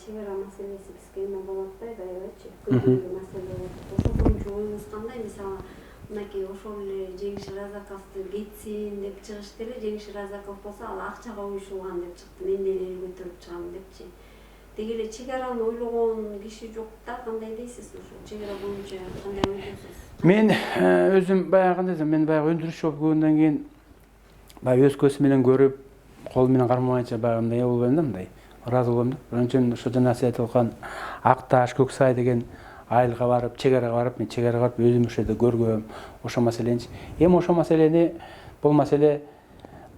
чек ара маселеси бизге эме болуп атпайбы аябайчы күндүлүк маселе болуп атат. Ошол боюнча оюңуз кандай? Мисалы мынакей ошол эле Жеңиш Разаковду кетсин деп чыгышты эле. Жеңиш Разаков болсо ал акчага уюшулган деп чыкты. Мен деле эл көтөрүп чыгам депчи. Деги эле чек араны ойлогон киши жок да, кандай дейсиз? Ошо чек ара боюнча кандай ойлойсуз? Мен өзүм баягы кандай десем, мен баягы өндүрүшчү болуп көргөндөн кийин баягы өз көзүм менен көрүп, кол менен кармабайынча баягы мындай болбойм да, мындай ыраазы болом да. Ошон үчүн ошо жана сиз айтып аткан Акташ, Көксай деген айылга барып, чек арага барып, мен чек арага барып өзүм ошо жерде көргөм, ошо маселеничи. Эми ошо маселени, бул маселе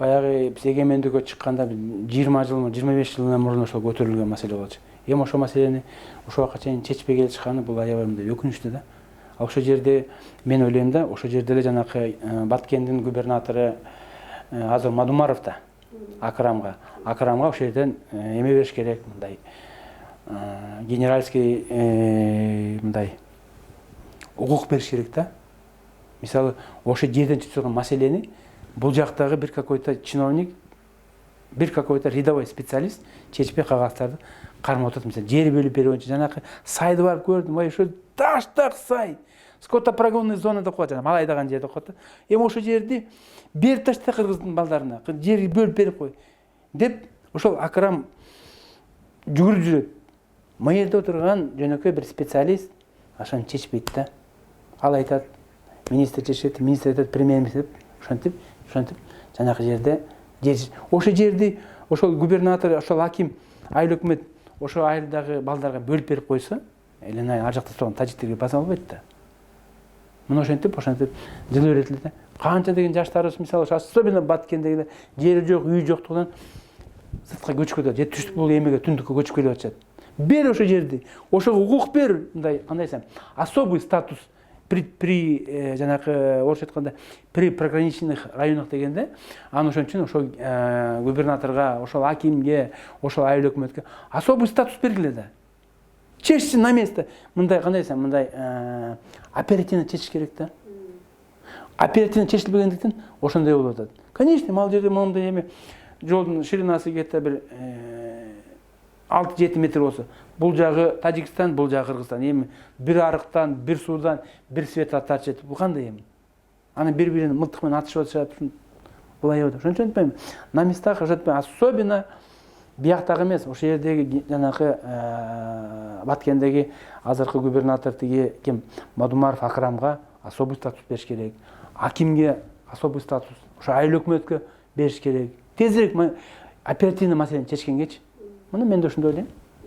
баягы биз эгемендикке чыкканда 20 жыл, 25 жылдан мурун ошол көтөрүлгөн маселе болчу. Эми ошо маселени ошо убакка чейин чечпей келе чыкканы бул аябай мындай өкүнүчтүү да. Ошол жерде мен ойлойм да, ошол жерде эле жанакы Баткендин губернатору азыр Мадумаров да, Акрамга ошол жерден эме бериш керек, мындай генеральский мындай укук бериш керек да. Мисалы, ошо жерден чыгып турган маселени бул жактагы бир какой-то чиновник, бир какой-то рядовой специалист чечпей кагаздарды кармап атат. Мисалы, жер бөлүп берүү боюнча жанакы сайды барып көрдүм. Ой, ошо таштак сай. Скотопрогонный зона деп коет, жана мал айдаган жер деп коет да. Эми ошо жерди берип ташта кыргыздын балдарына, жер бөлүп берип кой деп ошол Акрам жүгүрүп жүрөт. Мына жерде отурган жөнөкөй бир специалист ошону чечпейт да. Ал айтат, министр чечет, министр айтат, премьер-министр деп, ошентип жанакы жерде ошо жерди ошол губернатор, ошол аким, айыл өкмөт ошо айылдагы балдарга бөлүп берип койсо, эле ар жакта турган тажиктерге баса албайт да. Мына ошентип жылы берет эле да. Канча деген жаштарыбыз, мисалы, особенно Баткендеги жери жок, үй жоктугунан сыртка көчүп кетет, же түштүк бул эмеге, түндүккө көчүп келип атышат. Бер ошо жерди, ошого укук бер, мындай кандай десем, особый статус при жанакы орусча айтканда при приграничных районах дегенде, аны ошон үчүн ошол губернаторго, ошол акимге, ошол айыл өкмөткө особый статус бергиле да. Чечсин на место. Мындай кандай десем, мындай оперативно чечиш керек да. Оперативно чечилбегендиктен ошондой болуп атат. Конечно, мал жерде моундай эме жолдун ширинасы кетти бир 6-7 метр болсо, бул жагы Тажикстан, бул жагы Кыргызстан. Эми бир арыктан, бир суудан, бир свет тартышат. Бул кандай эми? Аны бири-бирин мылтык менен атышып атышат. Бул аябай. Ошон үчүн айтпайм, на местах особенно бияктагы эмес, ошол жердеги жанакы Баткендеги азыркы губернатор тиги ким Мадумаров Акрамга особый статус бериш керек. Акимге особый статус, ошо айыл өкмөткө бериш керек. Тезирээк оперативный маселени чечкенгечи. Мына мен да ошондой ойлойм.